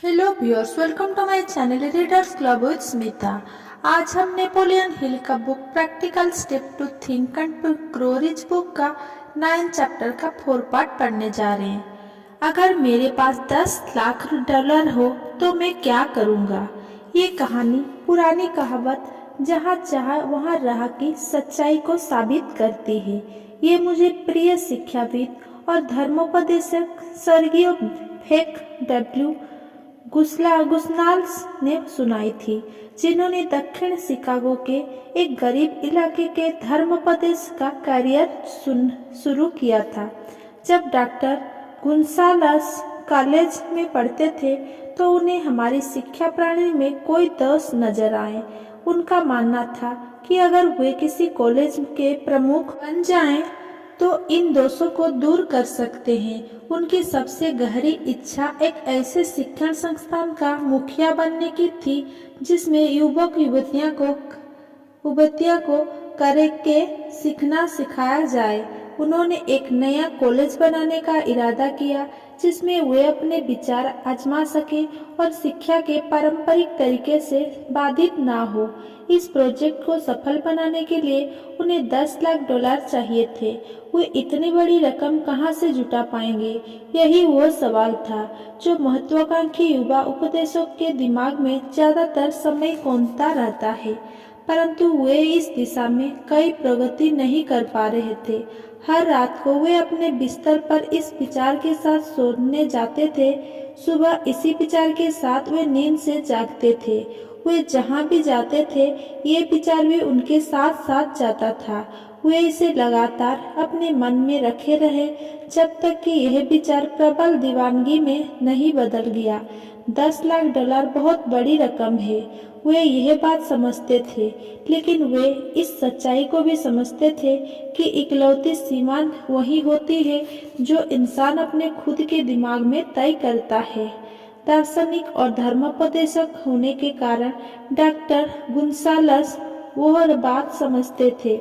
Hello viewers, welcome to my channel readers club with Smita. आज हम Napoleon Hill का book practical step to think and to grow rich book का 9 chapter का 4 part पढ़ने जा रहे हैं। अगर मेरे पास 10 लाख डॉलर हो तो मैं क्या करूँगा। ये कहानी पुरानी कहावत जहाँ चाह वहाँ रहा की सच्चाई को साबित करती है। ये मुझे प्रिय शिक्षाविद और धर्मोपदेशक स्वर्गीय फेक डब्ल्यू गुस्नाल्स ने सुनाई थी, जिन्होंने दक्षिण शिकागो के एक गरीब इलाके के धर्मोपदेश का करियर शुरू किया था। जब डॉक्टर गुन्सालस कॉलेज में पढ़ते थे तो उन्हें हमारी शिक्षा प्रणाली में कोई दोष नजर आए। उनका मानना था कि अगर वे किसी कॉलेज के प्रमुख बन जाएं तो इन दोषों को दूर कर सकते हैं। उनकी सबसे गहरी इच्छा एक ऐसे शिक्षण संस्थान का मुखिया बनने की थी जिसमें युवक युवतियों को करके सीखना सिखाया जाए। उन्होंने एक नया कॉलेज बनाने का इरादा किया जिसमें वे अपने विचार आजमा सके और शिक्षा के पारंपरिक तरीके से बाधित ना हो। इस प्रोजेक्ट को सफल बनाने के लिए उन्हें 10 लाख डॉलर चाहिए थे। वे इतनी बड़ी रकम कहां से जुटा पाएंगे, यही वो सवाल था जो महत्वाकांक्षी युवा उपदेशक के दिमाग में ज्यादातर समय कौंधता रहता है। परंतु वे इस दिशा में कई प्रगति नहीं कर पा रहे थे। हर रात को वे अपने बिस्तर पर इस विचार के साथ सोने जाते थे। सुबह इसी विचार के साथ वे नींद से जागते थे। वे जहाँ भी जाते थे ये विचार भी उनके साथ साथ जाता था। वे इसे लगातार अपने मन में रखे रहे जब तक कि यह विचार प्रबल दीवानगी में नहीं बदल गया। 10 लाख डॉलर बहुत बड़ी रकम है, वे यह बात समझते थे, लेकिन वे इस सच्चाई को भी समझते थे कि इकलौती सीमा वही होती है जो इंसान अपने खुद के दिमाग में तय करता है। दार्शनिक और धर्मोपदेशक होने के कारण डॉक्टर गुन्सालस वह बात समझते थे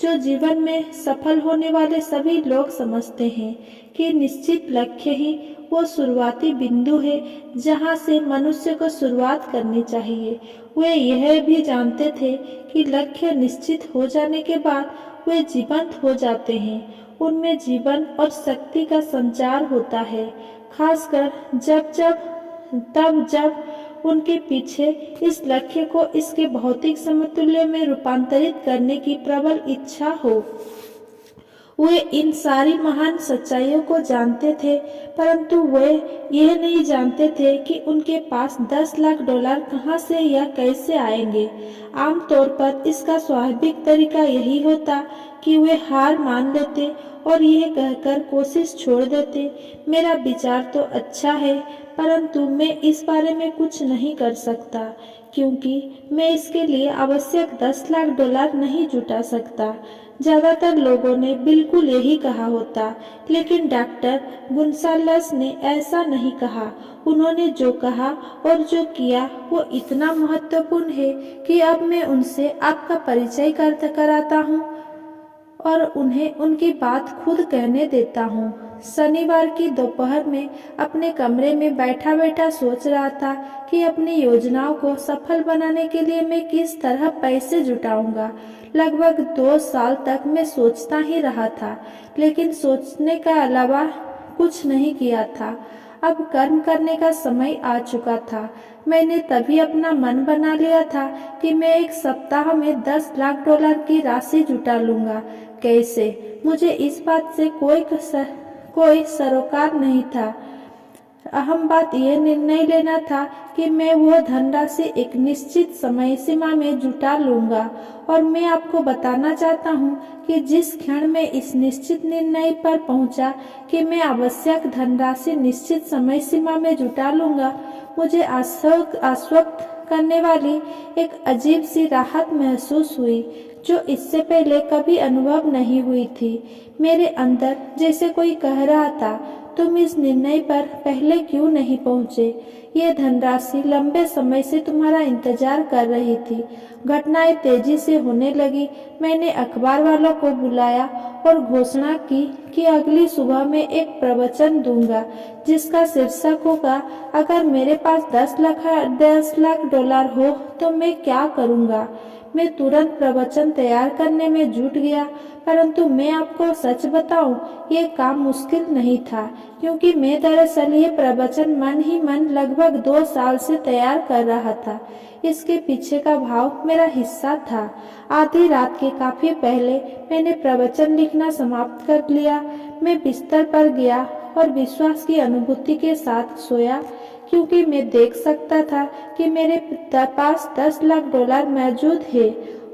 जो जीवन में सफल होने वाले सभी लोग समझते हैं कि निश्चित लक्ष्य ही वो शुरुआती बिंदु है जहां से मनुष्य को शुरुआत करनी चाहिए। वे यह भी जानते थे कि लक्ष्य निश्चित हो जाने के बाद वे जीवंत हो जाते हैं। उनमें जीवन और शक्ति का संचार होता है, खासकर जब उनके पीछे इस लक्ष्य को इसके भौतिक समतुल्य में रूपांतरित करने की प्रबल इच्छा हो। वे इन सारी महान सच्चाइयों को जानते थे, परंतु वे यह नहीं जानते थे कि उनके पास 10 लाख डॉलर कहां से या कैसे आएंगे। आमतौर पर इसका स्वाभाविक तरीका यही होता कि वे हार मान लेते और यह कहकर कोशिश छोड़ देते, मेरा विचार तो अच्छा है परंतु मैं इस बारे में कुछ नहीं कर सकता क्योंकि मैं इसके लिए आवश्यक 10 लाख डॉलर नहीं जुटा सकता। ज्यादातर लोगों ने बिल्कुल यही कहा होता, लेकिन डॉक्टर गुन्सालस ने ऐसा नहीं कहा। उन्होंने जो कहा और जो किया वो इतना महत्वपूर्ण है कि अब मैं उनसे आपका परिचय कराता हूँ और उन्हें उनकी बात खुद कहने देता हूँ। शनिवार की दोपहर में अपने कमरे में बैठा बैठा सोच रहा था कि अपनी योजनाओं को सफल बनाने के लिए मैं किस तरह पैसे जुटाऊंगा। लगभग 2 साल तक मैं सोचता ही रहा था, लेकिन सोचने का अलावा कुछ नहीं किया था। अब कर्म करने का समय आ चुका था। मैंने तभी अपना मन बना लिया था कि मैं एक सप्ताह में 10 लाख डॉलर की राशि जुटा लूंगा। कैसे? मुझे इस बात से कोई सरोकार नहीं था। अहम बात यह निर्णय लेना था कि मैं वह धनराशि एक निश्चित समय सीमा में जुटा लूंगा। और मैं आपको बताना चाहता हूँ कि जिस क्षण मैं इस निश्चित निर्णय पर पहुंचा कि मैं आवश्यक धनराशि निश्चित समय सीमा में जुटा लूंगा, मुझे आश्वस्त करने वाली एक अजीब सी राहत महसूस हुई जो इससे पहले कभी अनुभव नहीं हुई थी। मेरे अंदर जैसे कोई कह रहा था, तुम इस निर्णय पर पहले क्यों नहीं पहुंचे? ये धनराशि लंबे समय से तुम्हारा इंतजार कर रही थी। घटनाएं तेजी से होने लगी। मैंने अखबार वालों को बुलाया और घोषणा की कि अगली सुबह में एक प्रवचन दूंगा जिसका शीर्षक होगा, अगर मेरे पास 10 लाख डॉलर हो तो मैं क्या करूंगा। मैं तुरंत प्रवचन तैयार करने में जुट गया, परंतु मैं आपको सच बताऊं, ये काम मुश्किल नहीं था, क्योंकि मैं दरअसल ये प्रवचन मन ही मन लगभग 2 साल से तैयार कर रहा था। इसके पीछे का भाव मेरा हिस्सा था। आधी रात के काफी पहले मैंने प्रवचन लिखना समाप्त कर लिया। मैं बिस्तर पर गया और विश्वास की अनुभूति के साथ सोया, क्योंकि मैं देख सकता था कि मेरे पास 10 लाख डॉलर मौजूद है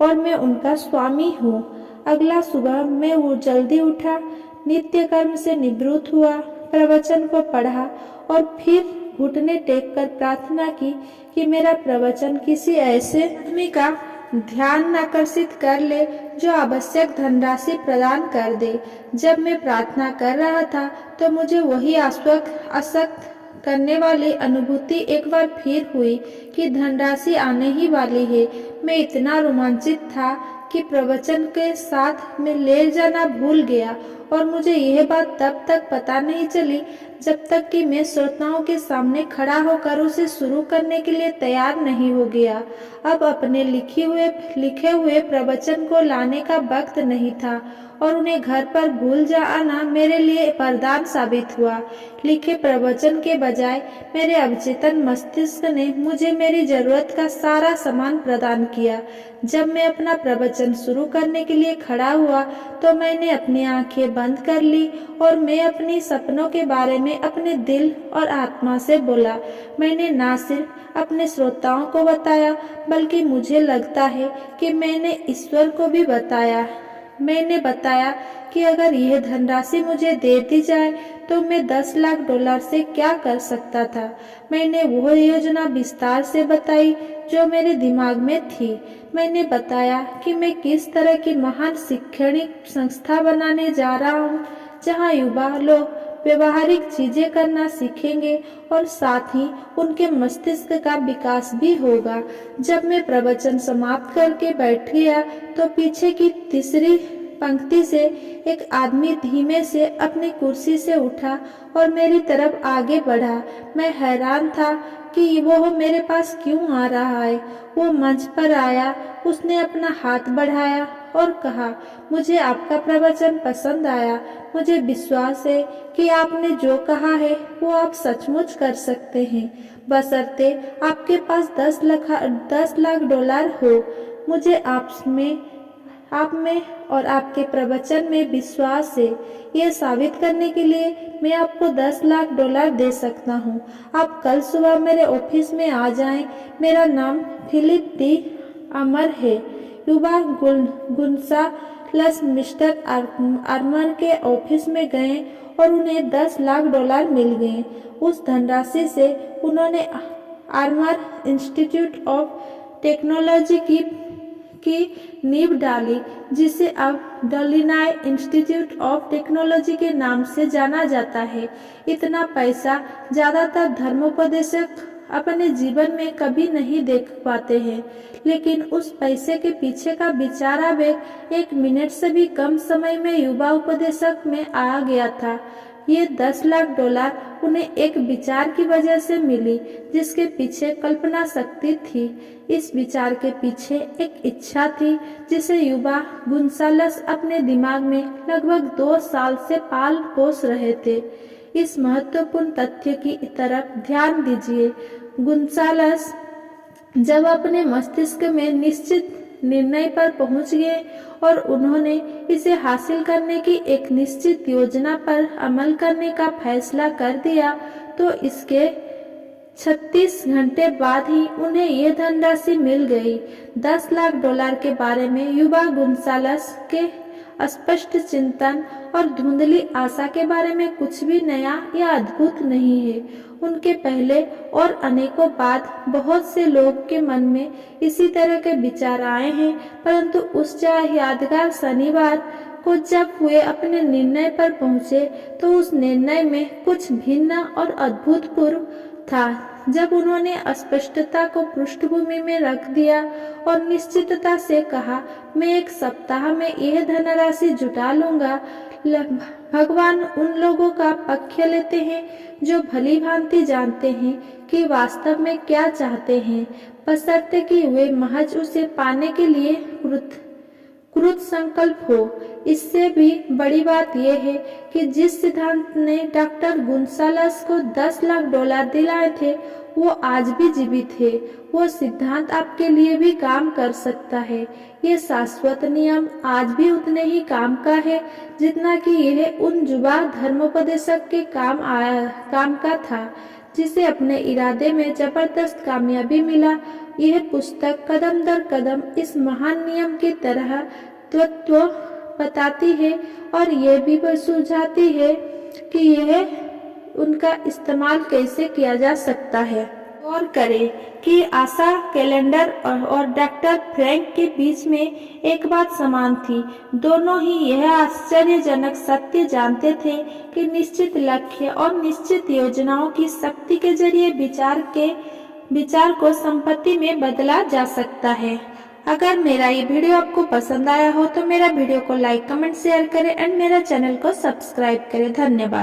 और मैं उनका स्वामी हूँ। अगला सुबह मैं वो जल्दी उठा, नित्य कर्म से निवृत्त हुआ, प्रवचन को पढ़ा और फिर घुटने टेक कर प्रार्थना की कि मेरा प्रवचन किसी ऐसे आदमी का ध्यान आकर्षित कर ले जो आवश्यक धनराशि प्रदान कर दे। जब मैं प्रार्थना कर रहा था तो मुझे वही आसक्त करने वाली अनुभूति एक बार फिर हुई कि धनराशि आने ही वाली है। मैं इतना रोमांचित था कि प्रवचन के साथ में ले जाना भूल गया और मुझे यह बात तब तक पता नहीं चली जब तक कि मैं श्रोताओं के सामने खड़ा होकर उसे शुरू करने के लिए तैयार नहीं हो गया। अब अपने लिखे हुए प्रवचन को लाने का वक्त नहीं था और उन्हें घर पर भूल जाना मेरे लिए वरदान साबित हुआ। लिखे प्रवचन के बजाय मेरे अवचेतन मस्तिष्क ने मुझे मेरी जरूरत का सारा सामान प्रदान किया। जब मैं अपना प्रवचन शुरू करने के लिए खड़ा हुआ तो मैंने अपनी आंखें बंद कर ली और मैं अपनी सपनों के बारे में अपने दिल और आत्मा से बोला। मैंने ना सिर्फ अपने श्रोताओं को बताया, बल्कि मुझे लगता है कि मैंने ईश्वर को भी बताया। मैंने बताया कि अगर यह धनराशि मुझे दे दी जाए तो मैं 10 लाख डॉलर से क्या कर सकता था। मैंने वह योजना विस्तार से बताई जो मेरे दिमाग में थी। मैंने बताया कि मैं किस तरह की महान शैक्षणिक संस्था बनाने जा रहा हूँ, जहाँ युवा लोग व्यवहारिक चीजें करना सीखेंगे और साथ ही उनके मस्तिष्क का विकास भी होगा। जब मैं प्रवचन समाप्त करके बैठ गया तो पीछे की तीसरी पंक्ति से एक आदमी धीमे से अपनी कुर्सी से उठा और मेरी तरफ आगे बढ़ा। मैं हैरान था कि वह मेरे पास क्यों आ रहा है। वो मंच पर आया, उसने अपना हाथ बढ़ाया और कहा, मुझे आपका प्रवचन पसंद आया। मुझे विश्वास है कि आपने जो कहा है वो आप सचमुच कर सकते हैं, बशर्ते आपके पास 10 लाख डॉलर हो। मुझे आप में और आपके प्रवचन में विश्वास है। ये साबित करने के लिए मैं आपको 10 लाख डॉलर दे सकता हूँ। आप कल सुबह मेरे ऑफिस में आ जाएं। मेरा नाम फिलिप डी अमर है। युवा गुंसालस मिस्टर आर्मर के ऑफिस में गए और उन्हें 10 लाख डॉलर मिल गए। उस धनराशि से उन्होंने आर्मर इंस्टीट्यूट ऑफ टेक्नोलॉजी की नींव डाली, जिसे अब डलिनाई इंस्टीट्यूट ऑफ टेक्नोलॉजी के नाम से जाना जाता है। इतना पैसा ज्यादातर धर्मोपदेशक अपने जीवन में कभी नहीं देख पाते हैं, लेकिन उस पैसे के पीछे का विचार आवेग 1 मिनट से भी कम समय में युवा उपदेशक में आ गया था। ये 10 लाख डॉलर उन्हें एक विचार की वजह से मिली, जिसके पीछे कल्पना शक्ति थी। इस विचार के पीछे एक इच्छा थी जिसे युवा गुंसालस अपने दिमाग में लगभग 2 साल से पाल पोस रहे थे। इस महत्वपूर्ण तथ्य की तरफ ध्यान दीजिए। गुंसालस जब अपने मस्तिष्क में निश्चित निर्णय पर पहुंच गए और उन्होंने इसे हासिल करने की एक निश्चित योजना पर अमल करने का फैसला कर दिया, तो इसके 36 घंटे बाद ही उन्हें यह धनराशि मिल गई। 10 लाख डॉलर के बारे में युवा गुंसालस के स्पष्ट चिंतन और धुंधली आशा के बारे में कुछ भी नया या अद्भुत नहीं है। उनके पहले और अनेकों बाद बहुत से लोग के मन में इसी तरह के विचार आए हैं, परंतु उस यादगार शनिवार को जब वे अपने निर्णय पर पहुंचे तो उस निर्णय में कुछ भिन्न और अभूतपूर्व था। जब उन्होंने अस्पष्टता को पृष्ठभूमि में रख दिया और निश्चितता से कहा, मैं 1 सप्ताह में यह धनराशि जुटा लूंगा। भगवान उन लोगों का पक्ष लेते हैं जो भली भांति जानते हैं कि वास्तव में क्या चाहते हैं, बशर्ते कि वे महज उसे पाने के लिए कृत संकल्प हो। इससे भी बड़ी बात यह है कि जिस सिद्धांत ने डॉक्टर गुंसालस को $10 लाख दिलाए थे वो आज भी जीवित है। वो सिद्धांत आपके लिए भी काम कर सकता है। ये शाश्वत नियम आज भी उतने ही काम का है जितना कि यह उन जुबा धर्मोपदेशक के काम का था जिसे अपने इरादे में जबरदस्त कामयाबी मिला। यह पुस्तक कदम दर कदम इस महान नियम की तरह तत्व बताती है और यह भी सुझाती है कि यह उनका इस्तेमाल कैसे किया जा सकता है। गौर करें कि आशा कैलेंडर और डॉक्टर फ्रैंक के बीच में एक बात समान थी। दोनों ही यह आश्चर्यजनक सत्य जानते थे कि निश्चित लक्ष्य और निश्चित योजनाओं की शक्ति के जरिए विचार को संपत्ति में बदला जा सकता है। अगर मेरा ये वीडियो आपको पसंद आया हो तो मेरा वीडियो को लाइक, कमेंट, शेयर करें एंड मेरा चैनल को सब्सक्राइब करें। धन्यवाद।